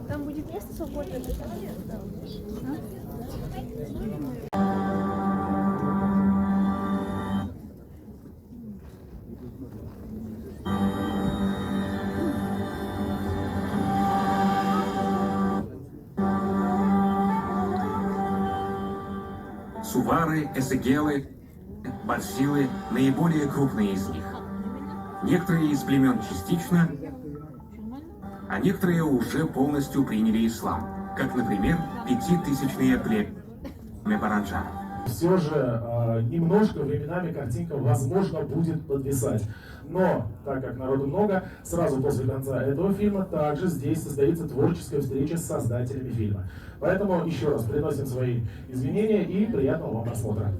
Там будет место свободное. Сувары, эсегелы, барсилы – наиболее крупные из них. Некоторые из племен частично, а некоторые уже полностью приняли ислам, как, например, 5000-е племя Баранджа. Все же немножко временами картинка, возможно, будет подвисать. Но, так как народу много, сразу после конца этого фильма также здесь состоится творческая встреча с создателями фильма. Поэтому еще раз приносим свои извинения и приятного вам просмотра.